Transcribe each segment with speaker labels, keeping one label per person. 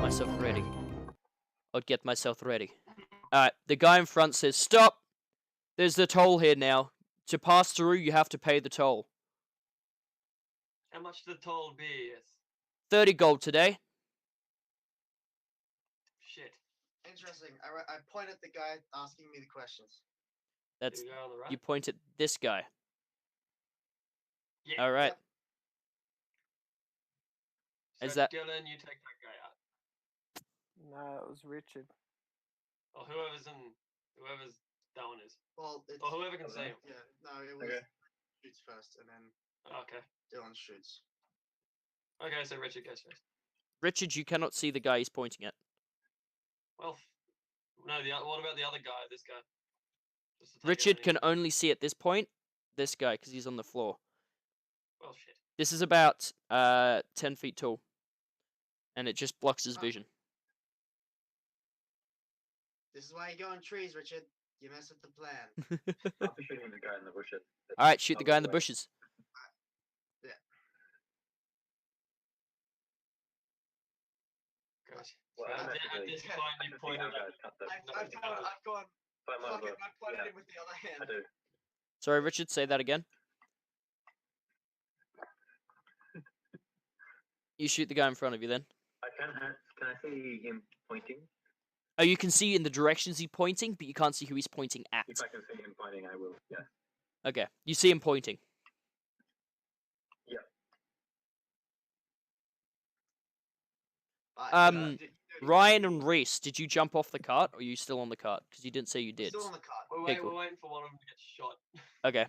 Speaker 1: myself ready. Alright, the guy in front says, "Stop! There's the toll here now. To pass through, you have to pay the toll.
Speaker 2: How much the toll be?
Speaker 1: 30 gold today."
Speaker 2: Shit.
Speaker 3: Interesting. I point at the guy asking me the questions.
Speaker 1: That's
Speaker 2: Here we go on the right.
Speaker 1: you point at this guy.
Speaker 2: Yeah.
Speaker 1: Alright.
Speaker 3: Yep.
Speaker 2: So
Speaker 1: Is that-
Speaker 2: Dylan, you take that guy out.
Speaker 4: No, it was Richard.
Speaker 2: Or whoever's that one is.
Speaker 3: Well, it's,
Speaker 2: Or whoever can see him.
Speaker 3: yeah, no, it was shoots first, and then
Speaker 2: Okay.
Speaker 3: Dylan shoots.
Speaker 2: Okay, so Richard goes first.
Speaker 1: Richard, you cannot see the guy he's pointing at.
Speaker 2: Well, no. What about the other guy? This guy. Just to take
Speaker 1: Richard
Speaker 2: everything.
Speaker 1: can only see at this point this guy because he's on the floor.
Speaker 2: Well, shit.
Speaker 1: This is about 10 feet tall. And it just blocks his vision.
Speaker 3: This is why you go in trees, Richard. You mess with the plan.
Speaker 5: I'll be shooting the guy in the bushes.
Speaker 1: Alright, shoot the guy in the bushes.
Speaker 2: Gosh.
Speaker 5: Well,
Speaker 2: So at this point, you pointed at.
Speaker 3: I've gone.
Speaker 5: But I might as
Speaker 3: Fuck it,
Speaker 5: well.
Speaker 3: I pointed
Speaker 5: Yeah,
Speaker 3: him with the other hand.
Speaker 5: I do.
Speaker 1: Sorry, Richard, say that again. You shoot the guy in front of you then.
Speaker 5: Can I see him pointing?
Speaker 1: Oh, you can see in the directions he's pointing, but you can't see who he's pointing at.
Speaker 5: If I can see him pointing, I will. Yeah.
Speaker 1: Okay, you see him pointing. Ryan and Reese, did you jump off the cart, or are you still on the cart? Because you didn't say you did.
Speaker 3: Still on the cart.
Speaker 1: Okay, cool.
Speaker 2: We're waiting for one of them to get shot.
Speaker 1: Okay.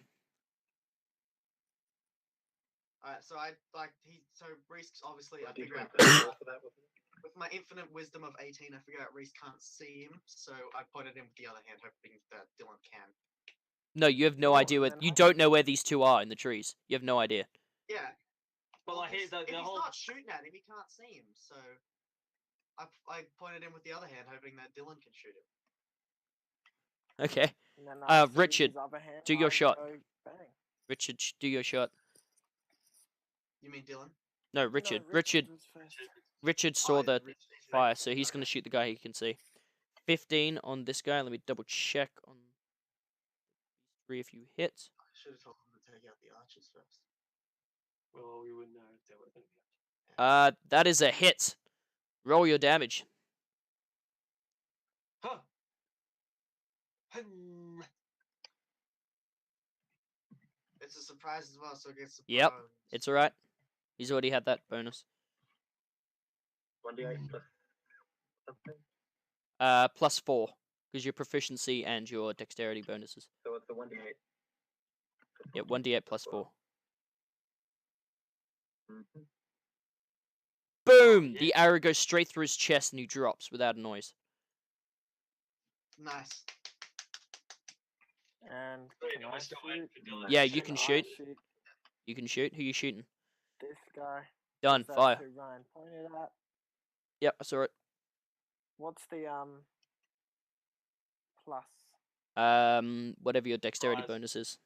Speaker 3: Alright, so so Reese obviously I
Speaker 5: Did you
Speaker 3: figure out
Speaker 5: rank the for that?
Speaker 3: with my infinite wisdom of 18, I figure out Reese can't see him, so I pointed him with the other hand, hoping that Dylan can.
Speaker 1: No, you have no
Speaker 4: Oh,
Speaker 1: idea where.
Speaker 4: then
Speaker 1: You
Speaker 4: how-
Speaker 1: don't know where these two are in the trees. You have no idea.
Speaker 3: Yeah.
Speaker 2: But like, here's
Speaker 3: if
Speaker 2: the
Speaker 3: he's
Speaker 2: whole.
Speaker 3: not shooting at him, he can't see him. So I pointed him with the other hand, hoping that Dylan can shoot him.
Speaker 1: Okay.
Speaker 4: And then I shoot
Speaker 1: Richard,
Speaker 4: his other hand,
Speaker 1: do your
Speaker 4: I
Speaker 1: shot.
Speaker 4: go bang.
Speaker 1: Richard, do your shot.
Speaker 3: You mean Dylan?
Speaker 1: No,
Speaker 4: No,
Speaker 1: Richard.
Speaker 4: was first.
Speaker 1: Richard saw
Speaker 3: Oh,
Speaker 1: the
Speaker 3: Richard.
Speaker 1: fire, so he's going to shoot the guy he can see. 15 on this guy. Let me double check on 3 if you hit.
Speaker 3: I should have told him to take out the archers first.
Speaker 2: Well, we wouldn't know if they were going to be.
Speaker 1: That is a hit. Roll your damage.
Speaker 2: Huh.
Speaker 3: It's a surprise as well, so it gets.
Speaker 1: Yep, it's alright. He's already had that bonus.
Speaker 5: 1d8 plus something.
Speaker 1: +4, because your proficiency and your dexterity bonuses.
Speaker 5: So it's the 1d8.
Speaker 1: Yeah, 1d8 +4.
Speaker 5: Mm-hmm.
Speaker 1: Boom!
Speaker 2: Yeah.
Speaker 1: The arrow goes straight through his chest and he drops without a noise.
Speaker 3: Nice.
Speaker 4: And
Speaker 2: Wait,
Speaker 4: can
Speaker 2: am
Speaker 4: I
Speaker 2: I still waiting
Speaker 4: shoot?
Speaker 2: for Dylan?
Speaker 1: Yeah, you can
Speaker 4: I
Speaker 1: shoot.
Speaker 4: shoot
Speaker 1: You can shoot. Who you shooting?
Speaker 4: this guy.
Speaker 1: Done.
Speaker 4: That's
Speaker 1: Fire.
Speaker 4: who Ryan pointed at.
Speaker 1: Yep, I saw it.
Speaker 4: What's the plus?
Speaker 1: Whatever your dexterity
Speaker 2: Five.
Speaker 1: bonus is.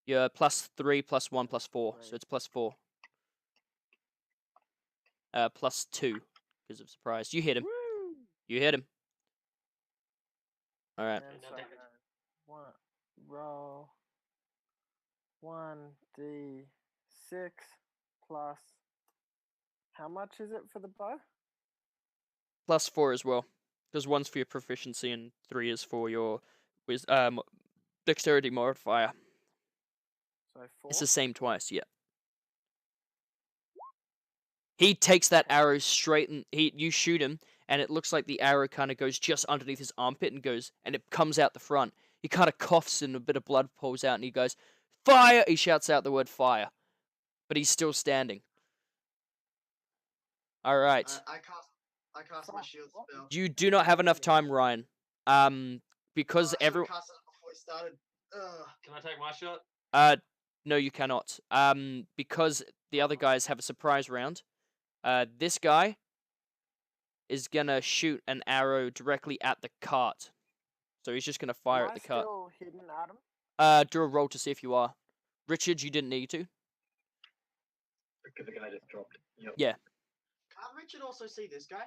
Speaker 1: You're +3, +1, +4, so
Speaker 4: Three.
Speaker 1: it's +4. +2, because of surprise. You hit him.
Speaker 4: Woo!
Speaker 1: You hit him. Alright.
Speaker 4: And
Speaker 2: no
Speaker 4: so
Speaker 2: damage.
Speaker 4: one roll 1d6 plus. How much is it for the bow?
Speaker 1: +4 as well. Because 1's for your proficiency and 3 is for your dexterity modifier.
Speaker 4: So 4.
Speaker 1: It's the same twice, yeah. He takes that arrow straight and you shoot him, and it looks like the arrow kind of goes just underneath his armpit and it comes out the front. He kind of coughs and a bit of blood pours out and he goes, "Fire!" He shouts out the word fire. But he's still standing. Alright.
Speaker 3: I cast my shield spell.
Speaker 1: You do not have enough time, Ryan. Because
Speaker 3: I should've cast it before we started. Ugh.
Speaker 2: Can I take my shot?
Speaker 1: No, you cannot. Because the other guys have a surprise round. This guy is gonna shoot an arrow directly at the cart. So he's just gonna fire
Speaker 4: Am
Speaker 1: at the
Speaker 4: I
Speaker 1: cart.
Speaker 4: still hidden, Adam?
Speaker 1: Do a roll to see if you are. Richard, you didn't need to.
Speaker 5: Because the guy just dropped. Yep.
Speaker 1: Yeah.
Speaker 3: Can't Richard also see this guy?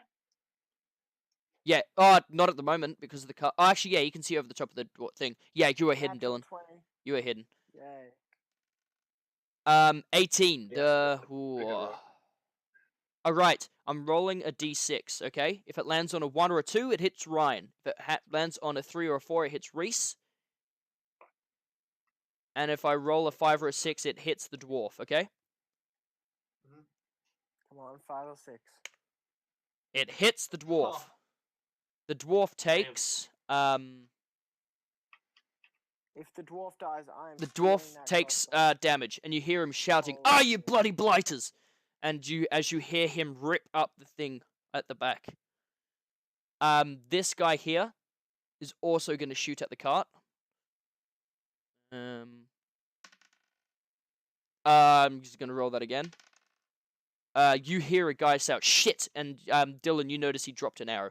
Speaker 1: Yeah. Oh, not at the moment because of the car. Oh, actually, yeah, you can see over the top of the thing. Yeah, you were hidden,
Speaker 4: Natural
Speaker 1: Dylan.
Speaker 4: 20.
Speaker 1: You were hidden.
Speaker 4: Yay.
Speaker 1: 18.
Speaker 5: Yeah, good roll.
Speaker 1: All right. I'm rolling a d6. Okay. If it lands on a 1 or a 2, it hits Ryan. If it lands on a 3 or a 4, it hits Reese. And if I roll a 5 or a 6, it hits the dwarf. Okay.
Speaker 4: Come on, 5 or 6.
Speaker 1: It hits the dwarf.
Speaker 2: Oh,
Speaker 1: The dwarf takes
Speaker 4: If the dwarf dies, I am
Speaker 1: the
Speaker 4: stealing
Speaker 1: dwarf
Speaker 4: that
Speaker 1: takes
Speaker 4: crossbow.
Speaker 1: damage, and you hear him shouting,
Speaker 4: Oh,
Speaker 1: "Ah, you
Speaker 4: shit.
Speaker 1: bloody blighters!" And as you hear him rip up the thing at the back. This guy here is also going to shoot at the cart. I'm just going to roll that again. You hear a guy shout, "Shit!" And Dylan, you notice he dropped an arrow.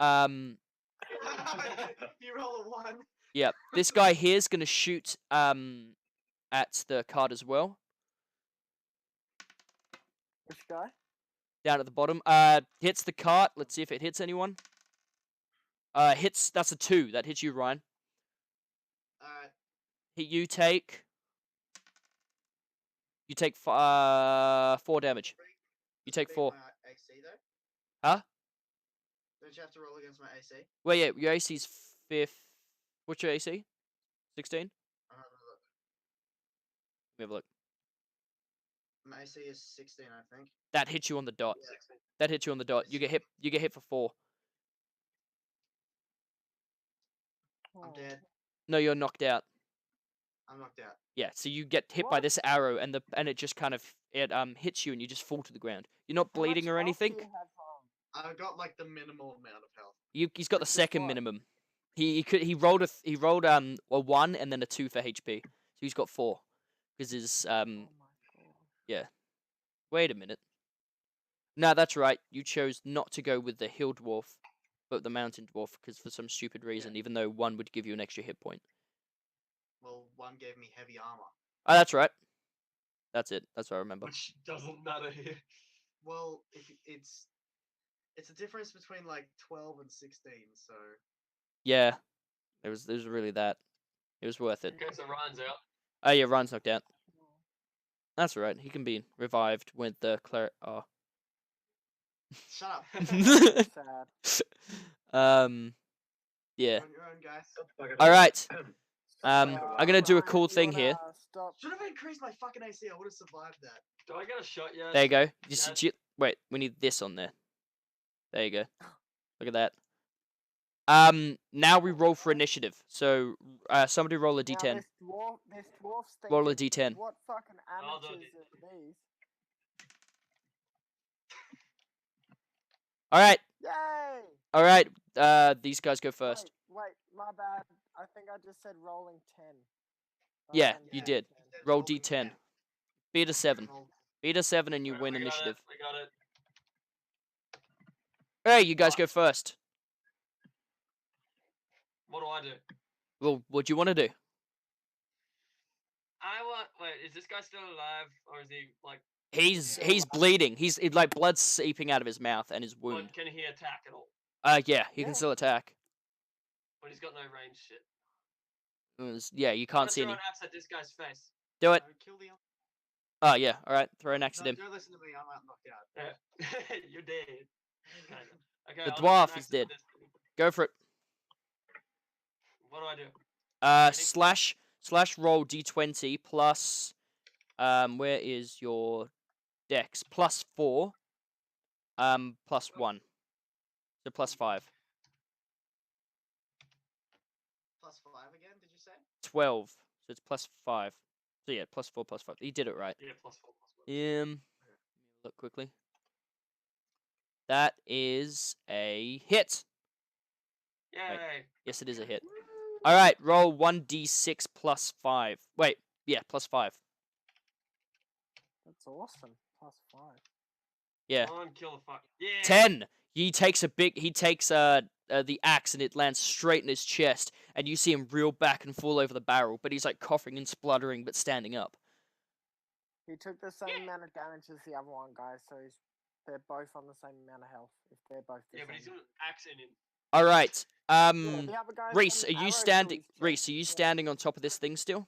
Speaker 3: You roll a 1.
Speaker 1: Yeah, this guy here is going to shoot at the cart as well.
Speaker 4: Which guy?
Speaker 1: Down at the bottom. Hits the cart. Let's see if it hits anyone. Hits. That's a 2. That hits you, Ryan.
Speaker 3: Alright.
Speaker 1: You take 4 damage. You take 4.
Speaker 3: My AC though?
Speaker 1: Huh?
Speaker 3: Don't you have to roll against my AC?
Speaker 1: Well, yeah, your AC's 5th. What's your AC? 16?
Speaker 3: I'll have a look.
Speaker 1: Let me have a look.
Speaker 3: My AC is 16, I think.
Speaker 1: That hits you on the dot.
Speaker 3: Yeah.
Speaker 1: That hits you on the dot. You get hit. You get hit for 4.
Speaker 3: I'm dead.
Speaker 1: No, you're knocked out.
Speaker 3: I'm knocked out.
Speaker 1: Yeah, so you get hit by
Speaker 4: What?
Speaker 1: this arrow, and it just kind of hits you, and you just fall to the ground. You're not
Speaker 4: How much
Speaker 1: bleeding or
Speaker 4: health do
Speaker 1: anything.
Speaker 4: you have, Ron?
Speaker 3: I've got like the minimal amount of health.
Speaker 1: He's got the
Speaker 4: Which is
Speaker 1: second
Speaker 4: what?
Speaker 1: minimum. He rolled a 1 and then a 2 for HP, so he's got 4. Because his
Speaker 4: Oh my god.
Speaker 1: Wait a minute. No, that's right. You chose not to go with the hill dwarf, but the mountain dwarf, because for some stupid reason, even though 1 would give you an extra hit point.
Speaker 3: Well, 1 gave me heavy armor.
Speaker 1: Oh, that's right. That's it. That's what I remember.
Speaker 2: which doesn't matter here.
Speaker 3: Well, if it's a difference between like 12 and 16, so
Speaker 1: Yeah, there was really that. It was worth it.
Speaker 2: Okay, so Ryan's out.
Speaker 1: Oh yeah, Ryan's knocked out. That's all right. He can be revived with the cleric. Oh.
Speaker 3: shut up.
Speaker 4: Sad.
Speaker 1: Yeah.
Speaker 3: You're on your own, guys.
Speaker 1: All right.
Speaker 5: Um,
Speaker 1: I'm gonna do a
Speaker 4: Ryan,
Speaker 1: cool
Speaker 4: you
Speaker 1: thing
Speaker 4: wanna
Speaker 1: here.
Speaker 4: Stop.
Speaker 3: Should have increased my fucking AC. I would have survived that.
Speaker 2: Do I get a shot yet?
Speaker 1: There you go.
Speaker 2: Yeah.
Speaker 1: Wait, we need this on there. There you go. Look at that. Now we roll for initiative. So, somebody roll a
Speaker 4: Now,
Speaker 1: d10.
Speaker 4: this dwarf's
Speaker 1: Roll a
Speaker 4: thinking,
Speaker 1: d10.
Speaker 4: what fucking
Speaker 2: I'll do a
Speaker 4: amateurs are these?
Speaker 1: All right.
Speaker 4: Yay!
Speaker 1: All right. These guys go first.
Speaker 4: Wait, my bad. I think I just said rolling 10.
Speaker 1: Yeah,
Speaker 4: rather than
Speaker 1: you
Speaker 3: Yeah.
Speaker 1: did.
Speaker 3: Instead of
Speaker 1: Roll
Speaker 3: rolling
Speaker 1: d10.
Speaker 3: 10,
Speaker 1: Beat a 7.
Speaker 3: roll-
Speaker 1: Beat a 7 and you
Speaker 2: Alright,
Speaker 1: win
Speaker 2: we got
Speaker 1: initiative.
Speaker 2: it, we got it.
Speaker 1: Hey, you guys go first.
Speaker 2: What do I do?
Speaker 1: Well, what do you want to do?
Speaker 2: Wait, is this guy still alive, or is he like?
Speaker 1: He's
Speaker 3: Yeah.
Speaker 1: bleeding. He's like blood seeping out of his mouth and his wound.
Speaker 2: What, can he attack at all?
Speaker 1: Yeah, he can
Speaker 4: Yeah.
Speaker 1: still attack.
Speaker 2: But he's got no range shit.
Speaker 1: Yeah, you
Speaker 2: I'm
Speaker 1: can't
Speaker 2: gonna
Speaker 1: see
Speaker 2: throw
Speaker 1: any.
Speaker 2: an axe at this guy's face.
Speaker 1: Do it.
Speaker 3: No, kill the.
Speaker 1: Oh yeah. All right. Throw an axe at
Speaker 3: No,
Speaker 1: him.
Speaker 3: don't listen to me. I'm not knocked out.
Speaker 2: Yeah. You're dead. Kinda. Okay,
Speaker 1: The
Speaker 2: I'll throw an
Speaker 1: dwarf
Speaker 2: axe
Speaker 1: is
Speaker 2: at
Speaker 1: dead.
Speaker 2: this-
Speaker 1: Go for it.
Speaker 2: What do I do?
Speaker 1: Slash roll d20 plus. Where is your dex? Plus 4. Plus 1. So plus 5.
Speaker 3: Plus 5 again, did you say?
Speaker 1: 12. So it's plus 5. So yeah, plus 4, plus 5. You did it right.
Speaker 2: Yeah, +4.
Speaker 1: Look quickly. That is a hit.
Speaker 2: Yay!
Speaker 1: Yes, it is a hit. All right, roll 1d6 plus 5. Wait, yeah, plus 5.
Speaker 4: That's awesome. +5.
Speaker 1: Yeah.
Speaker 2: Come on, kill the fuck. Yeah.
Speaker 1: 10. He takes the axe and it lands straight in his chest, and you see him reel back and fall over the barrel, but he's like coughing and spluttering but standing up.
Speaker 4: He took the same amount of damage as the other one, guys, so he's they're both on the same amount of health. If they're both the
Speaker 2: Yeah, but he's
Speaker 4: same.
Speaker 2: got an axe in him.
Speaker 1: All right.
Speaker 4: Yeah, the other guy's
Speaker 1: Reese,
Speaker 4: got
Speaker 1: are
Speaker 4: an
Speaker 1: you
Speaker 4: arrow through
Speaker 1: standing?
Speaker 4: his chest.
Speaker 1: Reese, are you
Speaker 4: Yeah.
Speaker 1: standing on top of this thing still?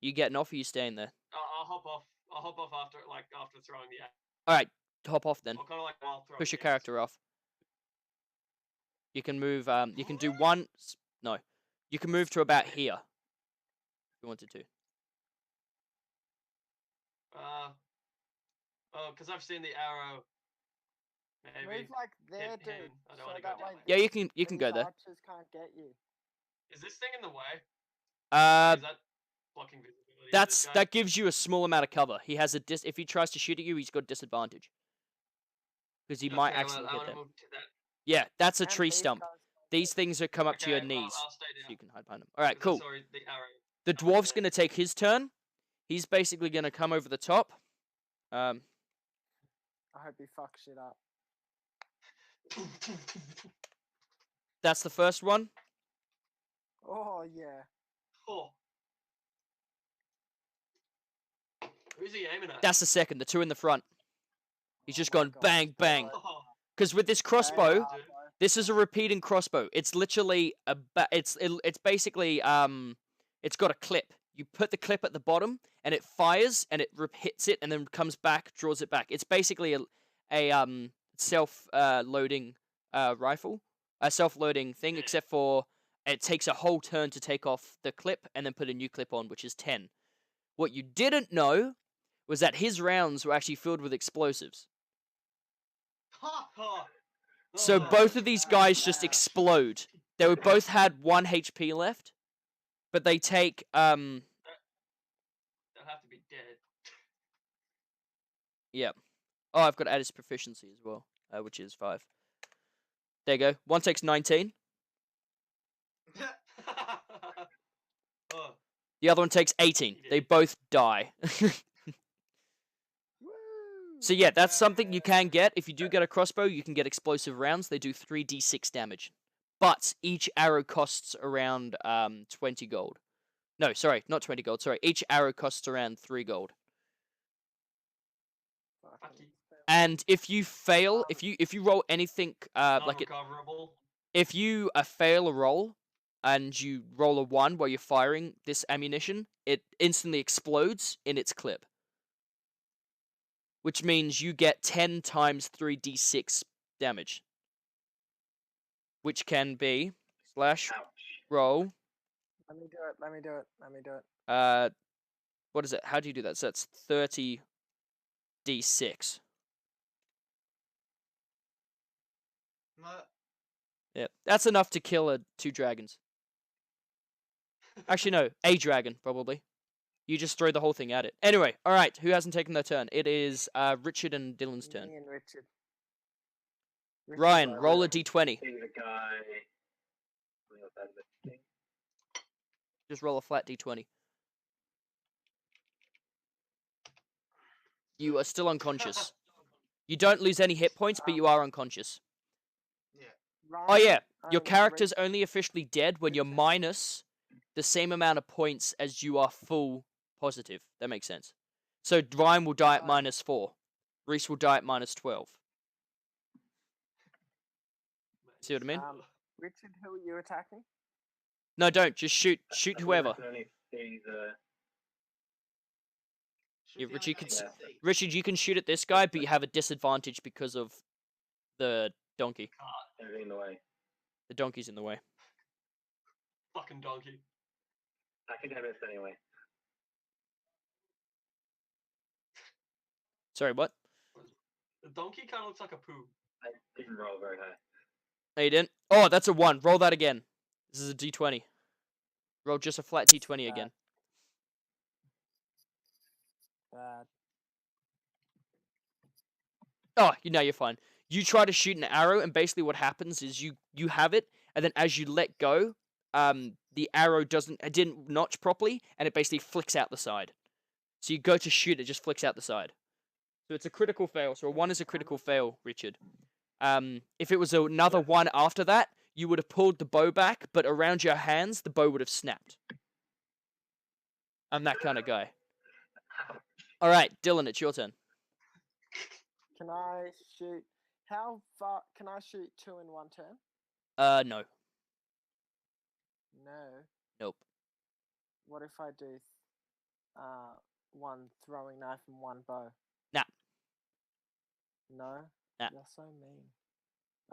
Speaker 1: You getting off? Or you staying there?
Speaker 2: I'll hop off. I'll hop off after throwing the axe.
Speaker 1: All right, hop off then.
Speaker 2: Or kind of like while throwing
Speaker 1: Push your
Speaker 2: the axe.
Speaker 1: character off. You can move. You can do one. No, you can move to about here. If you wanted to.
Speaker 2: Oh, because I've seen the arrow. Maybe.
Speaker 4: Move like there,
Speaker 2: hit
Speaker 4: dude.
Speaker 2: him. I don't
Speaker 4: So
Speaker 2: wanna go
Speaker 4: that
Speaker 2: down
Speaker 4: way
Speaker 2: there.
Speaker 1: Yeah, you can
Speaker 4: these
Speaker 1: go there.
Speaker 4: archers can't get you.
Speaker 2: Is this thing in the way?
Speaker 1: Uh,
Speaker 2: Is that blocking visibility?
Speaker 1: that gives you a small amount of cover. He has a if he tries to shoot at you, he's got disadvantage. Because he might accidentally hit them.
Speaker 2: Move to that.
Speaker 1: Yeah, that's a
Speaker 4: And
Speaker 1: tree
Speaker 4: these
Speaker 1: stump.
Speaker 4: guys can't
Speaker 1: These
Speaker 4: get
Speaker 1: things are come up to your
Speaker 2: Okay,
Speaker 1: knees,
Speaker 2: I'll stay
Speaker 1: so
Speaker 2: down.
Speaker 1: you can hide behind them. All right,
Speaker 2: 'Cause I
Speaker 1: cool.
Speaker 2: saw the arrow.
Speaker 1: The
Speaker 2: coming
Speaker 1: dwarf's
Speaker 2: there.
Speaker 1: gonna take his turn. He's basically gonna come over the top.
Speaker 4: I hope he fucks shit up.
Speaker 1: That's the first one.
Speaker 4: Oh yeah.
Speaker 2: Oh. Who's he aiming at?
Speaker 1: That's the second. The two in the front. He's just
Speaker 4: Oh my
Speaker 1: gone
Speaker 4: God,
Speaker 1: bang bang.
Speaker 2: Oh,
Speaker 1: Because with this
Speaker 4: They
Speaker 1: crossbow,
Speaker 4: are, bro.
Speaker 1: this is a repeating crossbow. It's literally it's basically it's got a clip. You put the clip at the bottom and it fires and it hits it and then comes back, draws it back. It's basically a self loading rifle, a self loading thing,
Speaker 2: Yeah.
Speaker 1: except for it takes a whole turn to take off the clip and then put a new clip on, which is 10. What you didn't know was that his rounds were actually filled with explosives.
Speaker 3: Ha!
Speaker 2: oh.
Speaker 1: So
Speaker 2: Oh,
Speaker 1: both of these guys just
Speaker 3: bad.
Speaker 1: explode. They were both had 1 HP left, but they take
Speaker 2: They'll have to be dead.
Speaker 1: yeah. Oh, I've got to add his proficiency as well, which is 5. There you go. One takes 19.
Speaker 2: Oh,
Speaker 1: The other one takes 18. They both die.
Speaker 4: Woo!
Speaker 1: So yeah, that's something you can get. If you do get a crossbow, you can get explosive rounds. They do 3d6 damage. But each arrow costs around 20 gold. No, sorry, not 20 gold. Sorry, each arrow costs around 3 gold.
Speaker 2: fuck
Speaker 4: Fucking
Speaker 2: you.
Speaker 4: spell.
Speaker 1: And if you fail, if you roll anything
Speaker 2: Not
Speaker 1: like it,
Speaker 2: recoverable.
Speaker 1: if you fail a roll and you roll a 1 while you're firing this ammunition, it instantly explodes in its clip. Which means you get 10 times 3d6 damage. Which can be slash roll.
Speaker 4: Let me do it. Let me do it. Let me do it.
Speaker 1: What is it? How do you do that? So that's 30d6. Yeah, that's enough to kill 2 dragons. Actually, no, a dragon probably. You just throw the whole thing at it. Anyway, all right. Who hasn't taken their turn? It is Richard and Dylan's turn.
Speaker 4: Me and Richard.
Speaker 1: Ryan,
Speaker 4: Richard's
Speaker 1: roll a
Speaker 4: over.
Speaker 1: d20.
Speaker 5: See the guy. On the other side of the thing.
Speaker 1: Just roll a flat d20. You are still unconscious. You don't lose any hit points, but you are unconscious. Oh
Speaker 4: Ryan,
Speaker 1: yeah, your
Speaker 4: Rich-
Speaker 1: character's only officially dead when you're minus the same amount of points as you are full positive. That makes sense. So Ryan will die at
Speaker 4: Right.
Speaker 1: -4. Reese will die at -12. See what I mean?
Speaker 4: Richard, who are you attacking?
Speaker 1: No, don't. Just shoot.
Speaker 5: I
Speaker 1: Shoot
Speaker 5: believe I
Speaker 1: whoever.
Speaker 5: can only see the.
Speaker 1: Yeah,
Speaker 3: Should be
Speaker 1: Richie
Speaker 3: like
Speaker 1: could
Speaker 3: a
Speaker 5: s-
Speaker 3: feet.
Speaker 1: Richard, you can shoot at this guy, but you have a disadvantage because of the donkey.
Speaker 5: Everything in the way.
Speaker 1: The donkey's in the way.
Speaker 2: Fucking donkey.
Speaker 5: I can have this anyway.
Speaker 1: Sorry, what?
Speaker 2: The donkey kind of looks like a poo.
Speaker 5: I didn't roll very high.
Speaker 1: No, you didn't. Oh, that's a 1. Roll that again. This is a d20. Roll just a flat d20 again.
Speaker 4: Bad.
Speaker 1: Oh, now you're fine. You try to shoot an arrow, and basically what happens is you have it, and then as you let go, the arrow didn't notch properly, and it basically flicks out the side. So you go to shoot, it just flicks out the side. So it's a critical fail. So a 1 is a critical fail, Richard. If it was another 1 after that, you would have pulled the bow back, but around your hands, the bow would have snapped. I'm that kind of guy. All right, Dylan, it's your turn.
Speaker 4: Can I shoot? How far can I shoot 2 in one turn?
Speaker 1: No.
Speaker 4: No.
Speaker 1: Nope.
Speaker 4: What if I do one throwing knife and one bow?
Speaker 1: Nah.
Speaker 4: No?
Speaker 1: Nah.
Speaker 4: You're so mean.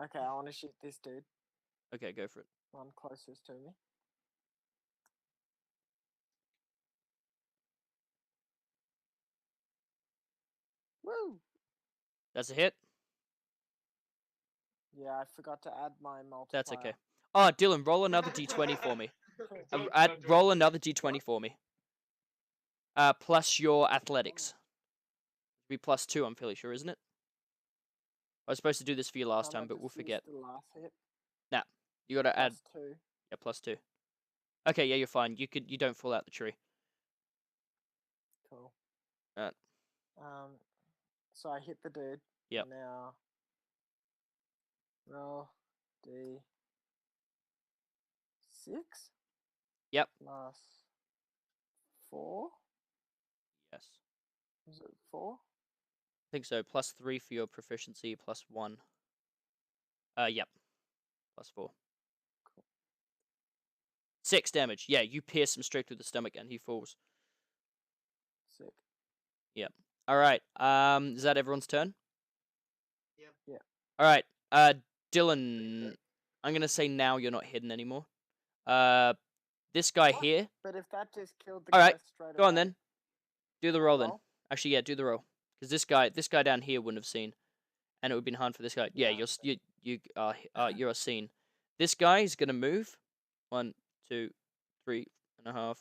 Speaker 4: Okay, I want to shoot this dude.
Speaker 1: Okay, go for it.
Speaker 4: One closest to me. Woo!
Speaker 1: That's a hit.
Speaker 4: Yeah, I forgot to add my multiplier.
Speaker 1: That's okay. Oh, Dylan, roll another d20 for me.
Speaker 2: Don't
Speaker 1: Roll
Speaker 2: do it.
Speaker 1: another d20 for me. Plus your athletics. Be +2, I'm fairly sure, isn't it? I was supposed to do this for you last time, but we'll forget.
Speaker 4: The last hit.
Speaker 1: Nah, you gotta add.
Speaker 4: +2.
Speaker 1: Yeah, +2. Okay, yeah, you're fine. You don't fall out the tree.
Speaker 4: Cool.
Speaker 1: Right.
Speaker 4: So I hit the dude.
Speaker 1: Yep.
Speaker 4: Now roll d6.
Speaker 1: Yep.
Speaker 4: Plus 4.
Speaker 1: Yes.
Speaker 4: Is it 4?
Speaker 1: I think so. +3 for your proficiency, +1. Yep. +4.
Speaker 4: Cool.
Speaker 1: 6 damage. Yeah, you pierce him straight through the stomach and he falls.
Speaker 4: Sick.
Speaker 1: Yep. All right. Is that everyone's turn?
Speaker 3: Yep.
Speaker 4: Yeah.
Speaker 1: All right. Dylan, I'm gonna say now you're not hidden anymore. This guy
Speaker 4: What?
Speaker 1: here.
Speaker 4: But if that just killed the
Speaker 1: All
Speaker 4: guy
Speaker 1: right,
Speaker 4: straight
Speaker 1: Go
Speaker 4: away.
Speaker 1: on then. Do the
Speaker 4: Can I
Speaker 1: roll then.
Speaker 4: roll?
Speaker 1: Actually, yeah, do the roll. Because this guy down here wouldn't have seen, and it would have been hard for this guy. Yeah,
Speaker 4: Yeah,
Speaker 1: you're seen. This guy is gonna move. 1, 2, 3.5.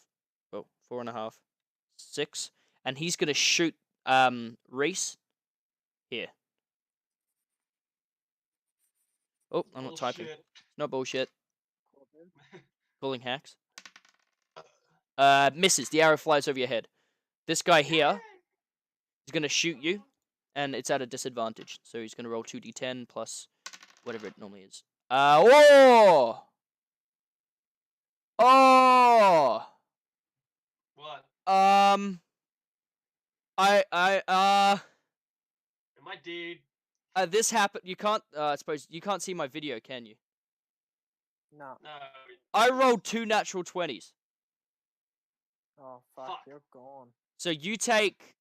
Speaker 1: Well, 4.5, 6, and he's gonna shoot Reese here. Oh, I'm not typing.
Speaker 2: Bullshit.
Speaker 1: Not bullshit.
Speaker 4: Cool, dude.
Speaker 1: Calling hacks. Misses. The arrow flies over your head. This guy here is gonna shoot you, and it's at a disadvantage. So he's gonna roll 2d10 plus whatever it normally is. Oh! Oh!
Speaker 2: What?
Speaker 1: I
Speaker 2: My dude.
Speaker 1: this happened. You can't. I suppose you can't see my video, can you?
Speaker 4: No.
Speaker 2: No.
Speaker 1: I rolled 2 natural 20s.
Speaker 4: Oh fuck,
Speaker 2: Fuck.
Speaker 4: you're gone.
Speaker 1: So you take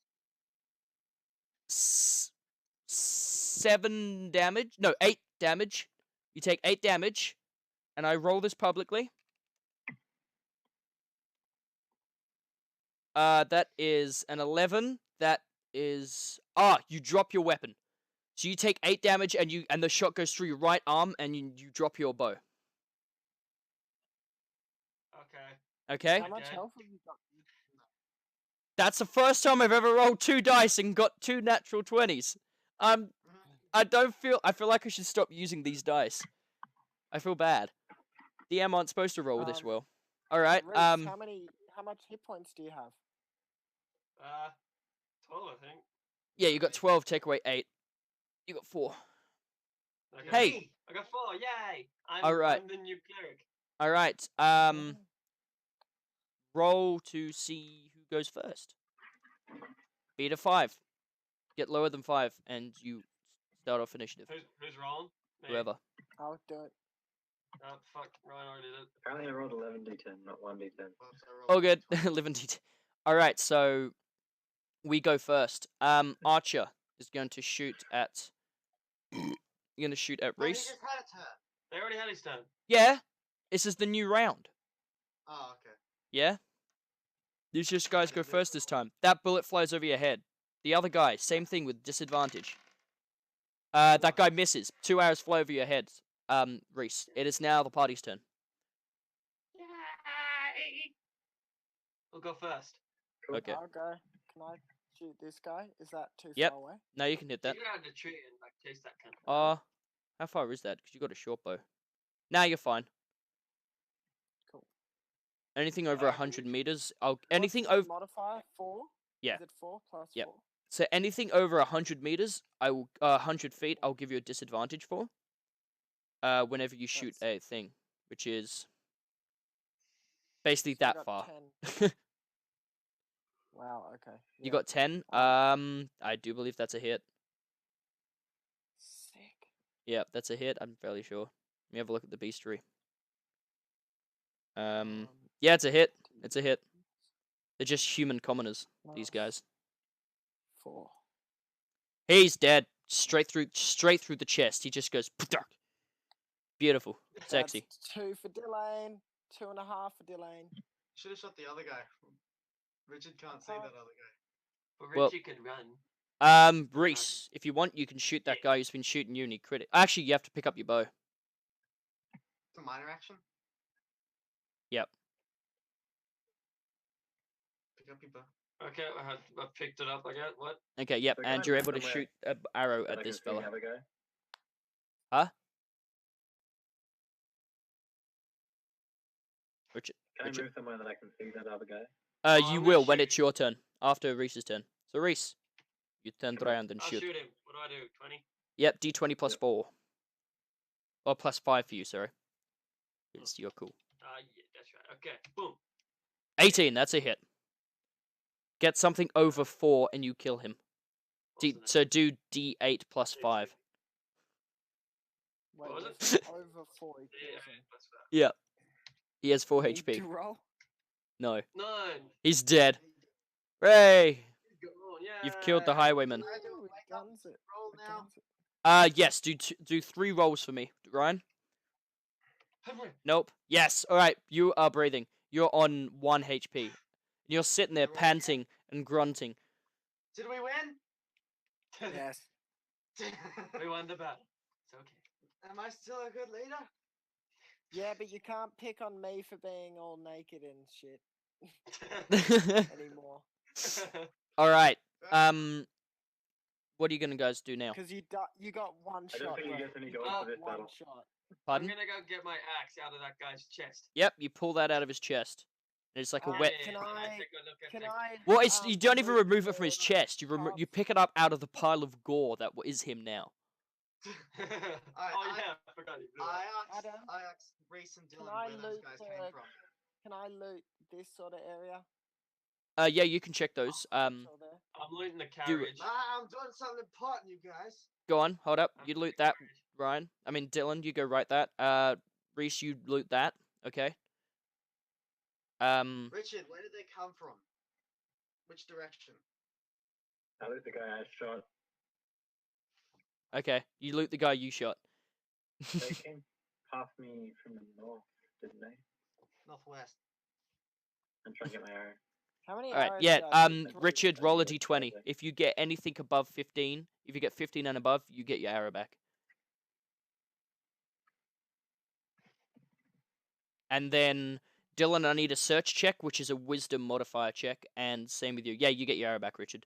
Speaker 1: 7 damage. No, 8 damage. You take 8 damage, and I roll this publicly. That is an 11. That is you drop your weapon. So you take 8 damage, and the shot goes through your right arm, and you drop your bow.
Speaker 2: Okay.
Speaker 1: Okay.
Speaker 4: How much
Speaker 2: Okay.
Speaker 4: health have you got?
Speaker 1: That's the first time I've ever rolled 2 dice and got 2 natural 20s. I feel like I should stop using these dice. I feel bad. DM aren't supposed to roll with this well. All right.
Speaker 4: Reese, how much hit points do you have?
Speaker 2: 12, I think.
Speaker 1: Yeah, you got 12. Take away 8. You got 4.
Speaker 2: Okay.
Speaker 1: Hey.
Speaker 2: I got 4. Yay!
Speaker 1: Alright.
Speaker 2: I'm the new cleric.
Speaker 1: All right. Roll to see who goes first. Beat a 5. Get lower than 5, and you start off initiative.
Speaker 2: Who's rolling? Me.
Speaker 1: Whoever.
Speaker 4: I'll do it.
Speaker 2: Oh, fuck. Ryan already did it.
Speaker 5: Apparently I rolled 11d10, not 1d10.
Speaker 3: Whoops, I rolled
Speaker 1: Oh, good.
Speaker 3: 20.
Speaker 1: 11 d. All right. So we go first. Archer is going to shoot at. You're gonna shoot at
Speaker 3: Oh, he
Speaker 1: Reese.
Speaker 3: just had a turn.
Speaker 2: They already had his turn.
Speaker 1: Yeah. This is the new round.
Speaker 3: Oh, okay.
Speaker 1: Yeah. These just guys go
Speaker 3: didn't do
Speaker 1: first
Speaker 3: that.
Speaker 1: this time. That bullet flies over your head. The other guy, same thing with disadvantage. That guy misses. 2 arrows fly over your head. Reese. It is now the party's turn.
Speaker 2: Yay! We'll go first.
Speaker 5: Cool.
Speaker 1: Okay.
Speaker 4: I'll go. Can I shoot this guy? Is that too
Speaker 1: Yep.
Speaker 4: far away?
Speaker 1: Now you can hit that.
Speaker 2: You go out in the tree and like chase that cunt.
Speaker 1: How far is that? Because you got a short bow. Now you're fine.
Speaker 4: Cool.
Speaker 1: Anything over
Speaker 2: Alright,
Speaker 1: 100
Speaker 2: cool.
Speaker 1: meters,
Speaker 4: What's
Speaker 1: anything
Speaker 4: the
Speaker 1: over.
Speaker 4: modifier? 4?
Speaker 1: Yeah.
Speaker 4: Is it 4 plus
Speaker 1: Yep.
Speaker 4: 4?
Speaker 1: So anything over 100 meters, 100 feet, I'll give you a disadvantage for. Whenever you shoot a thing, which is basically
Speaker 4: So you
Speaker 1: that
Speaker 4: got
Speaker 1: far.
Speaker 4: 10. Wow, okay.
Speaker 1: You
Speaker 4: yeah.
Speaker 1: got 10. I do believe that's a hit. Yeah, that's a hit. I'm fairly sure. Let me have a look at the beastery. Yeah, it's a hit. It's a hit. They're just human commoners. These
Speaker 4: plus
Speaker 1: guys.
Speaker 4: 4.
Speaker 1: He's dead. Straight through the chest. He just goes. Beautiful, sexy.
Speaker 4: That's 2 for Delane. 2.5 for Delane.
Speaker 3: Should have shot the other guy. Richard can't see that other guy.
Speaker 2: But
Speaker 1: Well-
Speaker 2: Richie could run.
Speaker 1: Reese, if you want, you can shoot that guy who's been shooting you and he crit. Actually, you have to pick up your bow.
Speaker 3: It's a minor action.
Speaker 1: Yep.
Speaker 3: Pick up your bow.
Speaker 2: Okay, I picked it up. I got what?
Speaker 1: Okay, yep,
Speaker 5: So
Speaker 1: and
Speaker 5: can I
Speaker 1: you're
Speaker 5: move
Speaker 1: able to
Speaker 5: somewhere
Speaker 1: shoot an arrow
Speaker 5: that I
Speaker 1: at
Speaker 5: can
Speaker 1: this
Speaker 5: see
Speaker 1: fella.
Speaker 5: the other guy?
Speaker 1: Huh? Richard.
Speaker 5: Can I
Speaker 1: Richard.
Speaker 5: move somewhere that I can see that other guy?
Speaker 2: Oh,
Speaker 1: You
Speaker 2: I'm gonna
Speaker 1: will when
Speaker 2: shoot.
Speaker 1: it's your turn. After Reese's turn. So Reese, you turn
Speaker 5: Okay.
Speaker 1: around and
Speaker 2: I'll
Speaker 1: shoot.
Speaker 2: shoot him. What do I do? 20?
Speaker 1: Yep, d20 plus
Speaker 5: Yep.
Speaker 1: 4. Or plus 5 for you, sorry. It's you're cool.
Speaker 2: Yeah, that's right. Okay, boom.
Speaker 1: 18, that's a hit. Get something over 4 and you kill him.
Speaker 2: What's the next?
Speaker 1: So do d8 plus 5.
Speaker 4: Wait,
Speaker 2: was
Speaker 4: if
Speaker 2: it?
Speaker 4: it's over 4, he
Speaker 2: Yeah,
Speaker 4: kills him.
Speaker 2: that's fair.
Speaker 1: Yeah. He has 4
Speaker 4: Need
Speaker 1: HP.
Speaker 4: to roll?
Speaker 1: No.
Speaker 2: 9.
Speaker 1: He's dead. Hooray!
Speaker 2: Oh, yeah.
Speaker 1: You've killed the highwayman.
Speaker 3: I do
Speaker 4: Ooh,
Speaker 3: wake
Speaker 4: it
Speaker 3: up.
Speaker 4: guns it.
Speaker 3: Roll
Speaker 4: It
Speaker 3: now.
Speaker 4: guns it.
Speaker 1: Yes, do 3 rolls for me, Ryan.
Speaker 2: Hooray.
Speaker 1: Nope. Yes. All right. You are breathing. You're on 1 HP. You're sitting there
Speaker 3: Roll again.
Speaker 1: panting and grunting.
Speaker 3: Did we win?
Speaker 4: Yes.
Speaker 2: We won the battle. It's okay.
Speaker 3: Am I still a good leader?
Speaker 4: Yeah, but you can't pick on me for being all naked and shit anymore.
Speaker 1: All right.
Speaker 3: Right.
Speaker 1: What are you gonna guys do now?
Speaker 4: Because you got one
Speaker 5: I don't
Speaker 4: shot,
Speaker 5: think he
Speaker 4: bro.
Speaker 5: gets any
Speaker 4: You
Speaker 5: gold
Speaker 4: got
Speaker 5: for this
Speaker 4: one
Speaker 5: battle.
Speaker 4: shot.
Speaker 1: Pardon?
Speaker 2: I'm gonna go get my axe out of that guy's chest.
Speaker 1: Yep. You pull that out of his chest. And it's like a
Speaker 4: Um,
Speaker 1: wet.
Speaker 4: Can
Speaker 2: Yeah,
Speaker 4: I-
Speaker 2: take a look at
Speaker 4: Can
Speaker 2: the-
Speaker 4: I?
Speaker 1: Well, it's you don't even
Speaker 4: loot
Speaker 1: remove it from his
Speaker 4: the
Speaker 1: chest. You
Speaker 4: cards?
Speaker 1: you pick it up out of the pile of gore that is him now.
Speaker 2: Oh yeah, I forgot you blew up.
Speaker 4: Adam,
Speaker 3: I asked Reese and
Speaker 4: Can
Speaker 3: Dylan
Speaker 4: I
Speaker 3: where those
Speaker 4: loot
Speaker 3: guys
Speaker 4: the?
Speaker 3: came from.
Speaker 4: Can I loot this sort of area?
Speaker 1: Yeah, you can check those.
Speaker 4: It's all there.
Speaker 2: I'm looting the
Speaker 1: Do it.
Speaker 2: carriage.
Speaker 3: I'm doing something important, you guys.
Speaker 1: Go on. Hold up.
Speaker 2: I'm
Speaker 1: You
Speaker 2: looting
Speaker 1: loot
Speaker 2: the
Speaker 1: that,
Speaker 2: carriage.
Speaker 1: Ryan. I mean, Dylan. You go right that. Reese, you loot that. Okay.
Speaker 3: Richard, where did they come from? Which direction?
Speaker 5: I loot the guy I shot.
Speaker 1: Okay. You loot the guy you shot.
Speaker 5: They came past me from the north, didn't they?
Speaker 3: Northwest.
Speaker 5: I'm trying to get my arrow.
Speaker 4: How many
Speaker 1: All right.
Speaker 4: arrows
Speaker 1: Yeah.
Speaker 4: did I shoot?
Speaker 1: Richard,
Speaker 5: Three.
Speaker 1: roll a
Speaker 5: Okay.
Speaker 1: d20. If you get anything above 15, if you get 15 and above, you get your arrow back. And then Dylan, I need a search check, which is a wisdom modifier check, and same with you. Yeah, you get your arrow back, Richard.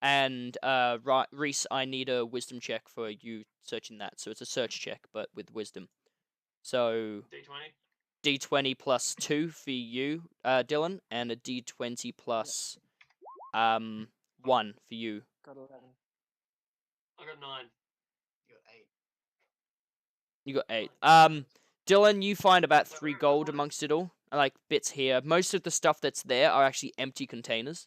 Speaker 1: And Reese, I need a wisdom check for you searching that. So it's a search check, but with wisdom. So
Speaker 2: D20.
Speaker 1: d20 plus 2 for you, Dylan, and a d20 plus 1 for you.
Speaker 4: Got 11.
Speaker 2: I got 9.
Speaker 3: You got 8.
Speaker 1: You got 8. Dylan, you find about 3 gold amongst it all, like bits here. Most of the stuff that's there are actually empty containers,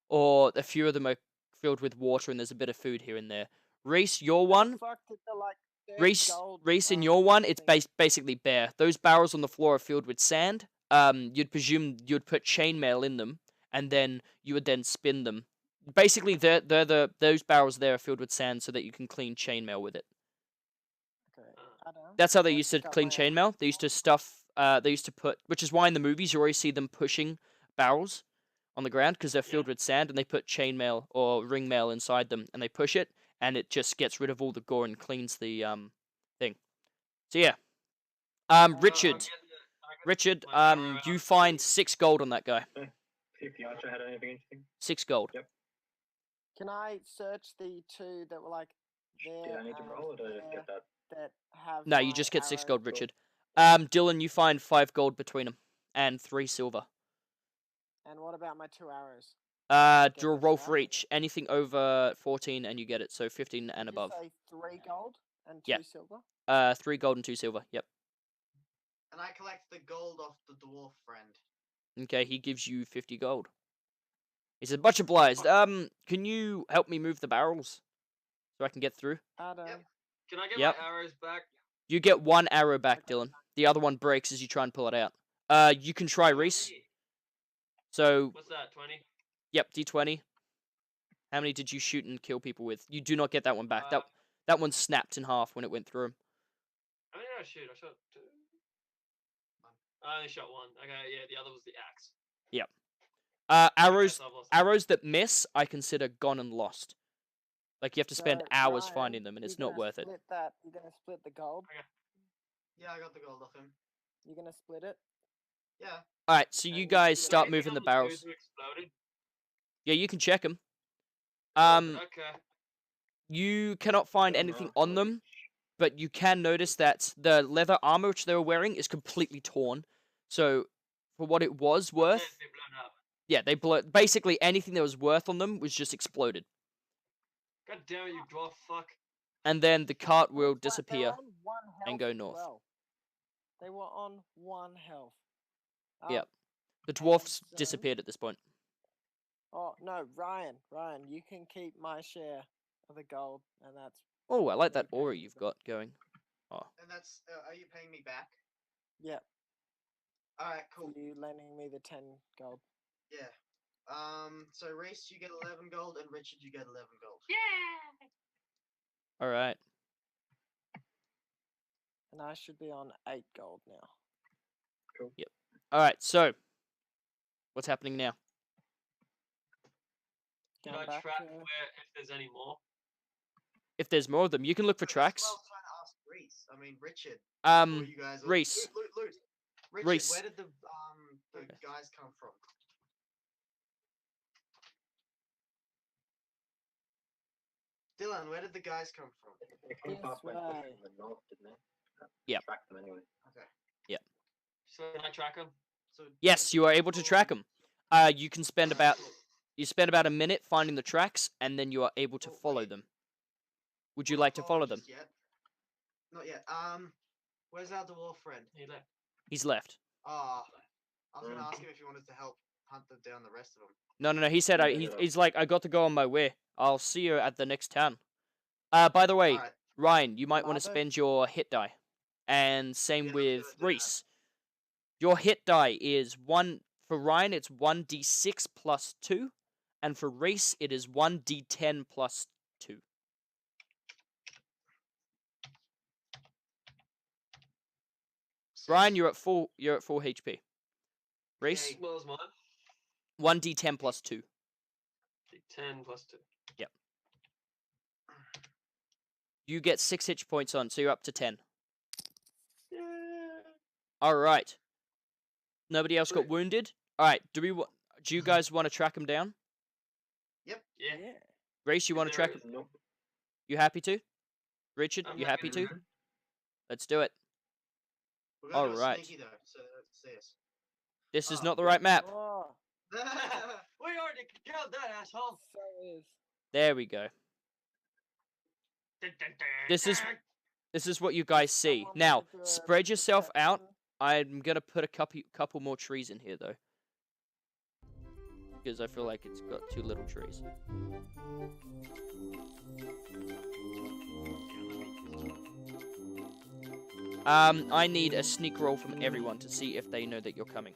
Speaker 1: or a few of them are filled with water, and there's a bit of food here and there. Reese, your one.
Speaker 4: Fuck did the like 30
Speaker 1: Reese,
Speaker 4: gold,
Speaker 1: in your one, it's
Speaker 4: thing?
Speaker 1: basically bare. Those barrels on the floor are filled with sand. You'd presume you'd put chainmail in them, and then you would then spin them. Basically, those barrels there are filled with sand so that you can clean chainmail with it.
Speaker 4: Okay. Adam,
Speaker 1: That's how they
Speaker 4: let's
Speaker 1: used to
Speaker 4: pick up
Speaker 1: clean
Speaker 4: my
Speaker 1: chainmail. They used to stuff. They used to put, which is why in the movies you always see them pushing barrels on the ground because they're filled with sand, and they put chainmail or ring mail inside them, and they push it, and it just gets rid of all the gore and cleans the thing. So yeah, Richard, you find 6 gold on that guy.
Speaker 5: See if the archer had anything interesting.
Speaker 1: 6 gold.
Speaker 5: Yep.
Speaker 4: Can I search the 2 that were like there?
Speaker 5: Did I need to
Speaker 4: and
Speaker 5: roll or did I just
Speaker 4: there
Speaker 5: get that?
Speaker 4: that have
Speaker 1: No, you
Speaker 4: my
Speaker 1: just get 6
Speaker 4: arrow?
Speaker 1: gold, Richard. Dylan, you find 5 gold between them, and 3 silver.
Speaker 4: And what about my 2 arrows? Get
Speaker 1: Draw
Speaker 4: those
Speaker 1: roll
Speaker 4: out?
Speaker 1: for each. Anything over 14 and you get it, so 15 and
Speaker 4: Did you
Speaker 1: above.
Speaker 4: say 3 gold and 2
Speaker 1: Yep.
Speaker 4: silver?
Speaker 1: 3 gold and 2 silver. Yep.
Speaker 3: And I collect the gold off the dwarf friend.
Speaker 1: Okay, he gives you 50 gold. He says, much obliged. Can you help me move the barrels so I can get through?
Speaker 4: Adam,
Speaker 3: Yep.
Speaker 2: Can I get
Speaker 1: Yep.
Speaker 2: my arrows back?
Speaker 1: You get one arrow back, Dylan. The other one breaks as you try and pull it out. You can try, Reese. So,
Speaker 2: What's that? 20.
Speaker 1: yep, D20. How many did you shoot and kill people with? You do not get that one back.
Speaker 2: Uh,
Speaker 1: That one snapped in half when it went through.
Speaker 2: How many did I shoot? I shot 2. I only shot 1. Okay, yeah, the other was the axe.
Speaker 1: Yep.
Speaker 2: Okay,
Speaker 1: Arrows
Speaker 2: so I've lost.
Speaker 1: arrows that miss, I consider gone and lost. Like you have to spend
Speaker 4: So,
Speaker 1: hours
Speaker 4: Ryan,
Speaker 1: finding them, and
Speaker 4: you're
Speaker 1: it's not
Speaker 4: gonna
Speaker 1: worth it.
Speaker 4: split that. You're gonna split the gold.
Speaker 3: Yeah, I got the gold off him.
Speaker 4: You're gonna split it.
Speaker 3: Yeah.
Speaker 1: All right, so you
Speaker 4: And
Speaker 1: guys
Speaker 4: is there
Speaker 1: start
Speaker 2: Anything
Speaker 1: moving the
Speaker 2: on
Speaker 1: barrels.
Speaker 2: dudes who exploded?
Speaker 1: Yeah, you can check them.
Speaker 2: Okay.
Speaker 1: You cannot find
Speaker 5: Don't
Speaker 1: anything
Speaker 5: know.
Speaker 1: on them, but you can notice that the leather armor which they were wearing is completely torn. So, for what it was
Speaker 2: What
Speaker 1: worth,
Speaker 2: has been blown up?
Speaker 1: yeah, they basically anything that was worth on them was just exploded,
Speaker 2: God damn it, you dwarf fuck.
Speaker 1: and then the cart will
Speaker 4: They're
Speaker 1: disappear.
Speaker 4: on 1 health
Speaker 1: and go
Speaker 4: as
Speaker 1: north.
Speaker 4: well. They were on 1 health.
Speaker 1: Yep. The
Speaker 4: and
Speaker 1: dwarfs
Speaker 4: so-
Speaker 1: disappeared at this point.
Speaker 4: Oh no, Ryan, you can keep my share of the gold, and that's
Speaker 1: Oh, I like that
Speaker 4: me
Speaker 1: aura
Speaker 4: paying
Speaker 1: you've
Speaker 4: them.
Speaker 1: got going.
Speaker 3: And that's. Are you paying me back?
Speaker 4: Yep.
Speaker 3: All right,
Speaker 4: For
Speaker 3: cool.
Speaker 4: you lending me the 10 gold.
Speaker 3: Yeah. So Reese, you get 11 gold, and Richard, you get 11 gold.
Speaker 1: All right.
Speaker 4: And I should be on 8 gold now.
Speaker 1: All right. So, what's happening now?
Speaker 2: Did
Speaker 4: Going
Speaker 2: I
Speaker 4: back
Speaker 2: track
Speaker 4: to
Speaker 2: where if there's any more?
Speaker 1: If there's more of them, you can look for
Speaker 3: That's what I
Speaker 1: tracks.
Speaker 3: was trying to ask Reese. I mean, Richard. Before you guys all...
Speaker 1: Reese.
Speaker 3: Loot. Richard,
Speaker 1: Reese.
Speaker 3: where did the guys come from? Dylan, where did the guys come from?
Speaker 5: They came
Speaker 4: This
Speaker 5: past my bush
Speaker 4: way.
Speaker 5: from the north, didn't they?
Speaker 1: Yep.
Speaker 5: Track them anyway.
Speaker 3: Okay.
Speaker 2: So can I track them?
Speaker 3: So
Speaker 1: Yes, you are able to track them. You can spend about a minute finding the tracks, and then you are able to
Speaker 3: Oh,
Speaker 1: follow
Speaker 3: wait.
Speaker 1: them. Would you like to follow them?
Speaker 3: Just yet. Not yet. Where's our dwarf friend?
Speaker 2: He left.
Speaker 1: He's left.
Speaker 3: Ah, I was gonna
Speaker 5: Mm.
Speaker 3: ask him if he wanted to help hunt down the rest of them.
Speaker 1: No. He said
Speaker 5: Yeah,
Speaker 1: he's like I got to go on my way. I'll see you at the next town. By the way,
Speaker 3: Alright.
Speaker 1: Ryan, you might want to
Speaker 4: Mother.
Speaker 1: spend your hit die, and same
Speaker 3: Yeah,
Speaker 1: with
Speaker 3: let's do that.
Speaker 1: Reese. Your hit die is one for Ryan. It's 1d6 plus 2, and for Reese it is 1d10 plus 2. Ryan, you're at full HP. Reese,
Speaker 3: Yay.
Speaker 2: What was mine?
Speaker 1: 1d10 plus 2.
Speaker 2: 10 plus 2.
Speaker 1: You get 6 hit points on, so you're up to 10.
Speaker 2: Yeah.
Speaker 1: All right. Nobody else got
Speaker 2: Sweet.
Speaker 1: wounded. All right. Do you guys want to track them down?
Speaker 2: Yeah.
Speaker 1: Reese, you want to
Speaker 2: There
Speaker 1: track
Speaker 2: is.
Speaker 1: them?
Speaker 5: Nope.
Speaker 1: You happy to? Richard,
Speaker 2: I'm
Speaker 1: you
Speaker 2: happy
Speaker 1: happy
Speaker 2: to.
Speaker 1: to? Let's do it.
Speaker 3: We're gonna do it
Speaker 1: Alright.
Speaker 3: sneaky though, so they don't see us.
Speaker 1: This is
Speaker 3: Oh,
Speaker 1: not the
Speaker 5: yeah.
Speaker 1: right map.
Speaker 4: Oh,
Speaker 2: We already killed that asshole.
Speaker 4: so is.
Speaker 1: There we go. This is what you guys see.
Speaker 4: Someone
Speaker 1: Now,
Speaker 4: wanna do a
Speaker 1: spread yourself out.
Speaker 4: perception?
Speaker 1: I'm gonna put a couple more trees in here though, because I feel like it's got too little trees. I need a sneak roll from everyone to see if they know that you're coming.